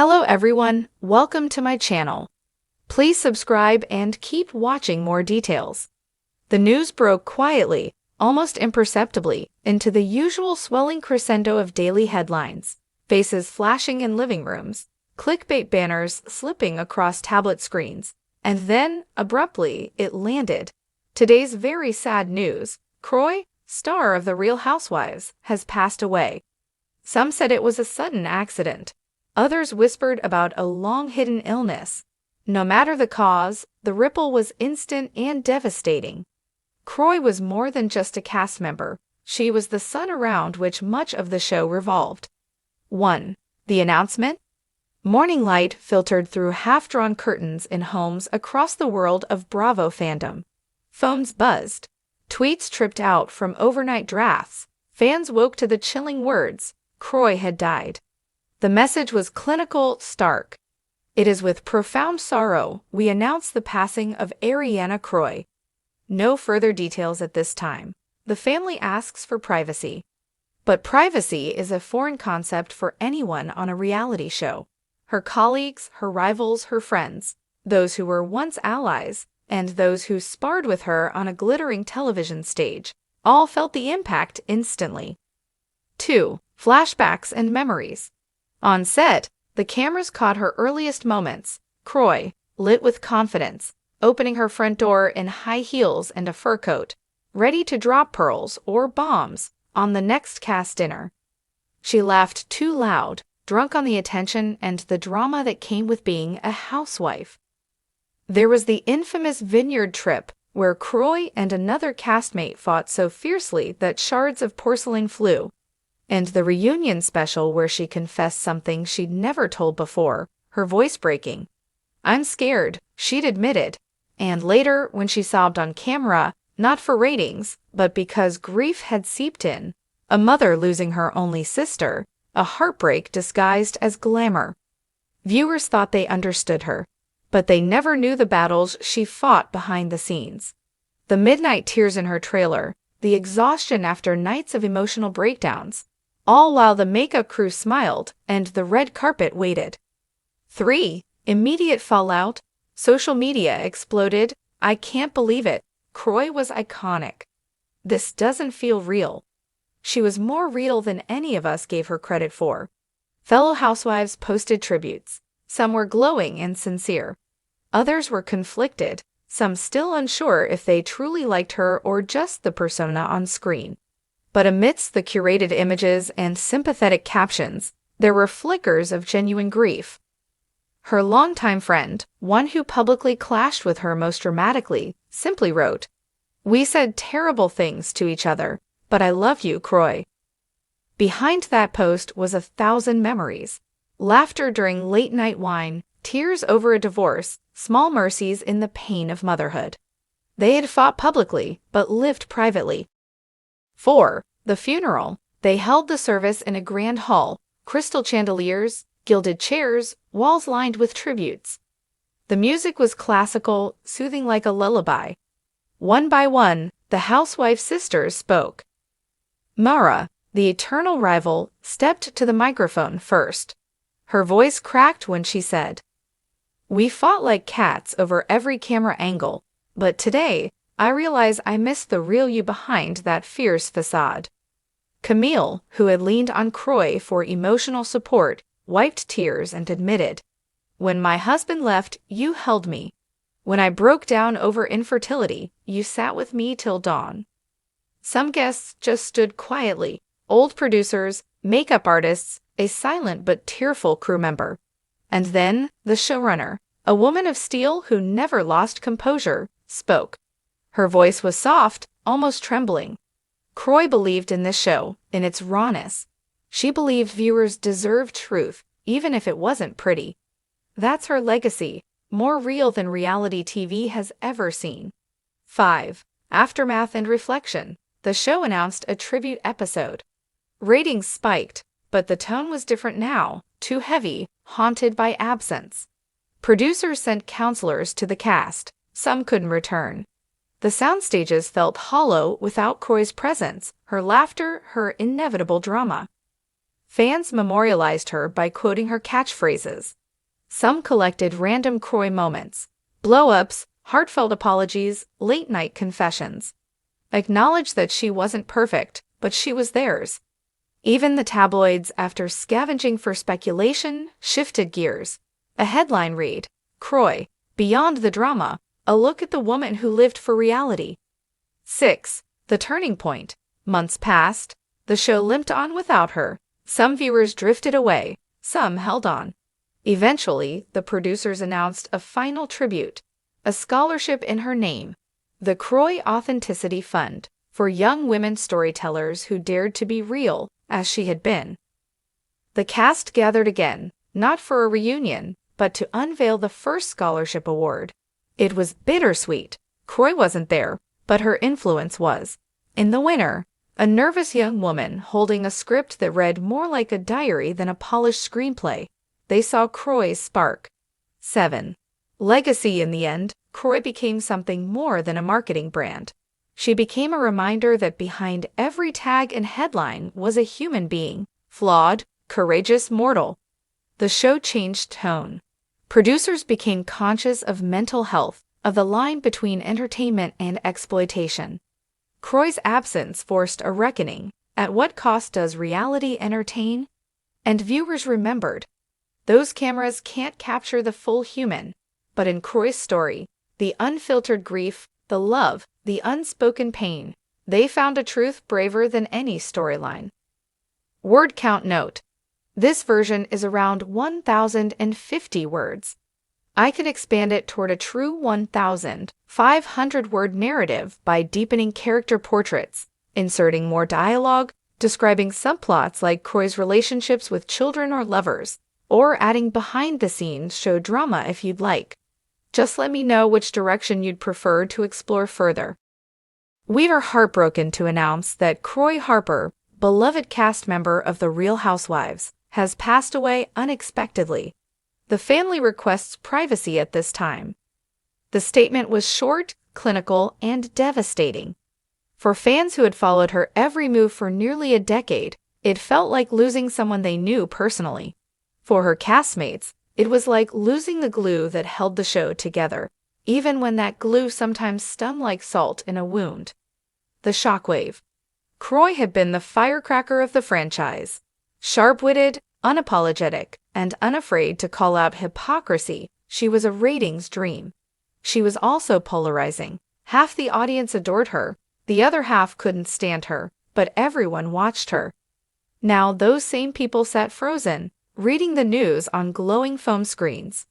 Hello everyone, welcome to my channel. Please subscribe and keep watching more details. The news broke quietly, almost imperceptibly, into the usual swelling crescendo of daily headlines, faces flashing in living rooms, clickbait banners slipping across tablet screens, and then, abruptly, it landed. Today's very sad news: Kroy, star of The Real Housewives, has passed away. Some said it was a sudden accident. Others whispered about a long-hidden illness. No matter the cause, the ripple was instant and devastating. Kroy was more than just a cast member. She was the sun around which much of the show revolved. 1. The announcement? Morning light filtered through half-drawn curtains in homes across the world of Bravo fandom. Phones buzzed. Tweets tripped out from overnight drafts. Fans woke to the chilling words: Kroy had died. The message was clinical, stark. It is with profound sorrow we announce the passing of Ariana Kroy. No further details at this time. The family asks for privacy. But privacy is a foreign concept for anyone on a reality show. Her colleagues, her rivals, her friends, those who were once allies, and those who sparred with her on a glittering television stage, all felt the impact instantly. 2. Flashbacks and memories. On set, the cameras caught her earliest moments. Kroy, lit with confidence, opening her front door in high heels and a fur coat, ready to drop pearls or bombs on the next cast dinner. She laughed too loud, drunk on the attention and the drama that came with being a housewife. There was the infamous vineyard trip, where Kroy and another castmate fought so fiercely that shards of porcelain flew. And the reunion special where she confessed something she'd never told before, her voice breaking. "I'm scared," she'd admitted. And later, when she sobbed on camera, not for ratings, but because grief had seeped in, a mother losing her only sister, a heartbreak disguised as glamour. Viewers thought they understood her, but they never knew the battles she fought behind the scenes. The midnight tears in her trailer, the exhaustion after nights of emotional breakdowns, all while the makeup crew smiled and the red carpet waited. 3. Immediate fallout. Social media exploded. "I can't believe it. Kroy was iconic. This doesn't feel real." She was more real than any of us gave her credit for. Fellow housewives posted tributes. Some were glowing and sincere. Others were conflicted, some still unsure if they truly liked her or just the persona on screen. But amidst the curated images and sympathetic captions, there were flickers of genuine grief. Her longtime friend, one who publicly clashed with her most dramatically, simply wrote, "We said terrible things to each other, but I love you, Kroy." Behind that post was 1,000 memories. Laughter during late-night wine, tears over a divorce, small mercies in the pain of motherhood. They had fought publicly, but lived privately. 4. The funeral. They held the service in a grand hall, crystal chandeliers, gilded chairs, walls lined with tributes. The music was classical, soothing like a lullaby. One by one, the housewife sisters spoke. Mara, the eternal rival, stepped to the microphone first. Her voice cracked when she said, "We fought like cats over every camera angle, but today, I realize I missed the real you behind that fierce facade." Camille, who had leaned on Kroy for emotional support, wiped tears and admitted, "When my husband left, you held me. When I broke down over infertility, you sat with me till dawn." Some guests just stood quietly, old producers, makeup artists, a silent but tearful crew member. And then, the showrunner, a woman of steel who never lost composure, spoke. Her voice was soft, almost trembling. Kroy believed in this show, in its rawness. She believed viewers deserved truth, even if it wasn't pretty. That's her legacy, more real than reality TV has ever seen. 5. Aftermath and reflection. The show announced a tribute episode. Ratings spiked, but the tone was different now, too heavy, haunted by absence. Producers sent counselors to the cast. Some couldn't return. The sound stages felt hollow without Kroy's presence, her laughter, her inevitable drama. Fans memorialized her by quoting her catchphrases. Some collected random Kroy moments, blow-ups, heartfelt apologies, late-night confessions. Acknowledged that she wasn't perfect, but she was theirs. Even the tabloids, after scavenging for speculation, shifted gears. A headline read, "Kroy, Beyond the Drama, a look at the woman who lived for reality." 6. The turning point. Months passed. The show limped on without her. Some viewers drifted away. Some held on. Eventually, the producers announced a final tribute, a scholarship in her name, the Kroy Authenticity Fund, for young women storytellers who dared to be real as she had been. The cast gathered again, not for a reunion, but to unveil the first scholarship award. It was bittersweet. Kroy wasn't there, but her influence was. In the winner, a nervous young woman holding a script that read more like a diary than a polished screenplay. They saw Kroy's spark. 7. Legacy. In the end, Kroy became something more than a marketing brand. She became a reminder that behind every tag and headline was a human being, flawed, courageous, mortal. The show changed tone. Producers became conscious of mental health, of the line between entertainment and exploitation. Kroy's absence forced a reckoning. At what cost does reality entertain? And viewers remembered. Those cameras can't capture the full human, but in Kroy's story, the unfiltered grief, the love, the unspoken pain, they found a truth braver than any storyline. Word count note. This version is around 1,050 words. I could expand it toward a true 1,500-word narrative by deepening character portraits, inserting more dialogue, describing subplots like Kroy's relationships with children or lovers, or adding behind-the-scenes show drama if you'd like. Just let me know which direction you'd prefer to explore further. We are heartbroken to announce that Kroy Harper, beloved cast member of The Real Housewives, has passed away unexpectedly. The family requests privacy at this time. The statement was short, clinical, and devastating. For fans who had followed her every move for nearly a decade, it felt like losing someone they knew personally. For her castmates, it was like losing the glue that held the show together, even when that glue sometimes stung like salt in a wound. The Shockwave. Kroy had been the firecracker of the franchise. Sharp-witted, unapologetic, and unafraid to call out hypocrisy, she was a ratings dream. She was also polarizing. Half the audience adored her, the other half couldn't stand her, but everyone watched her. Now those same people sat frozen, reading the news on glowing foam screens.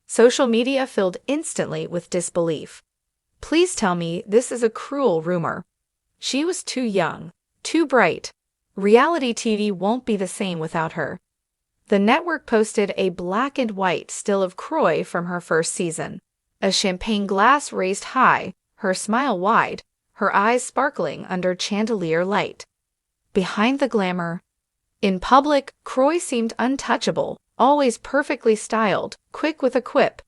Social media filled instantly with disbelief. Please tell me this is a cruel rumor. She was too young, too bright. Reality TV won't be the same without her. The network posted a black and white still of Kroy from her first season. A champagne glass raised high, her smile wide, her eyes sparkling under chandelier light. Behind the glamour. In public, Kroy seemed untouchable, always perfectly styled, quick with a quip.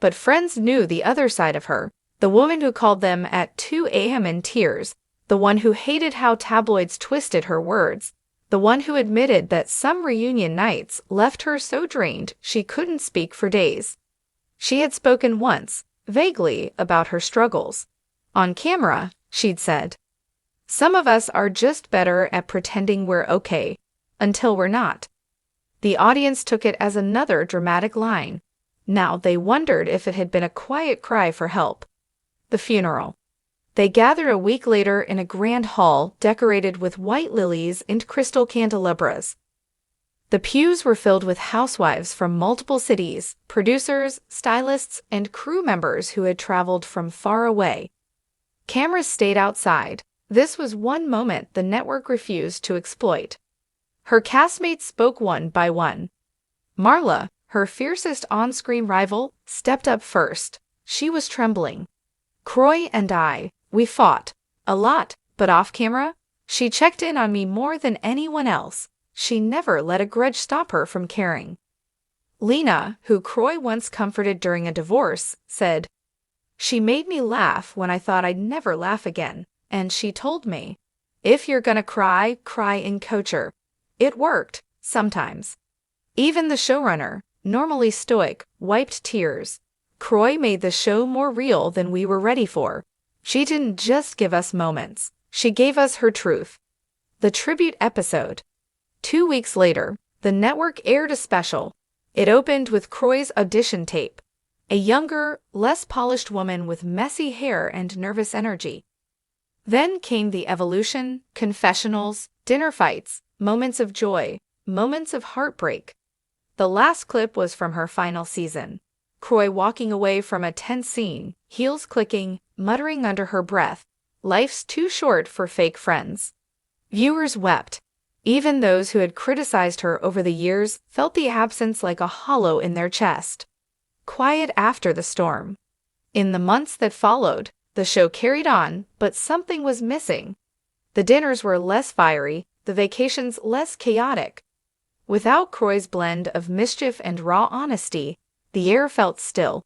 But friends knew the other side of her, the woman who called them at 2 a.m. in tears, the one who hated how tabloids twisted her words, the one who admitted that some reunion nights left her so drained she couldn't speak for days. She had spoken once, vaguely, about her struggles. On camera, she'd said, "Some of us are just better at pretending we're okay, until we're not." The audience took it as another dramatic line. Now they wondered if it had been a quiet cry for help. The funeral. They gathered a week later in a grand hall decorated with white lilies and crystal candelabras. The pews were filled with housewives from multiple cities, producers, stylists, and crew members who had traveled from far away. Cameras stayed outside. This was one moment the network refused to exploit. Her castmates spoke one by one. Marla, her fiercest on-screen rival, stepped up first. She was trembling. "Kroy and I, we fought. A lot, but off camera, she checked in on me more than anyone else. She never let a grudge stop her from caring." Lena, who Kroy once comforted during a divorce, said, "She made me laugh when I thought I'd never laugh again, and she told me, 'If you're gonna cry, cry in kosher.' It worked. Sometimes. Even the showrunner, normally stoic, wiped tears. Kroy made the show more real than we were ready for. She didn't just give us moments. She gave us her truth. The tribute episode. 2 weeks later, the network aired a special. It opened with Kroy's audition tape. A younger, less polished woman with messy hair and nervous energy. Then came the evolution, confessionals, dinner fights, moments of joy, moments of heartbreak. The last clip was from her final season. Kroy walking away from a tense scene, heels clicking, muttering under her breath, "Life's too short for fake friends." Viewers wept. Even those who had criticized her over the years felt the absence like a hollow in their chest. Quiet after the storm. In the months that followed, the show carried on, but something was missing. The dinners were less fiery, the vacations less chaotic. Without Kroy's blend of mischief and raw honesty, the air felt still.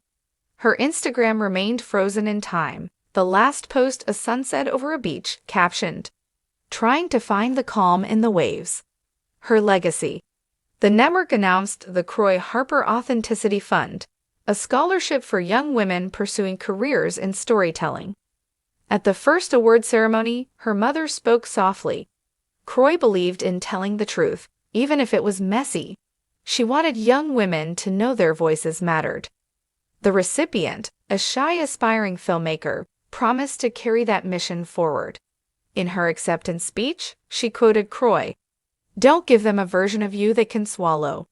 Her Instagram remained frozen in time, the last post a sunset over a beach, captioned, "Trying to find the calm in the waves." Her legacy. The network announced the Kroy Harper Authenticity Fund, a scholarship for young women pursuing careers in storytelling. At the first award ceremony, her mother spoke softly. Kroy believed in telling the truth, even if it was messy. She wanted young women to know their voices mattered. The recipient, a shy aspiring filmmaker, promised to carry that mission forward. In her acceptance speech, she quoted Kroy, "Don't give them a version of you they can swallow.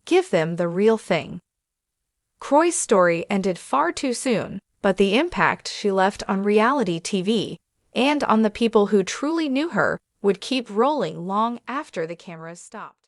Give them the real thing." Kroy's story ended far too soon, but the impact she left on reality TV and on the people who truly knew her would keep rolling long after the cameras stopped.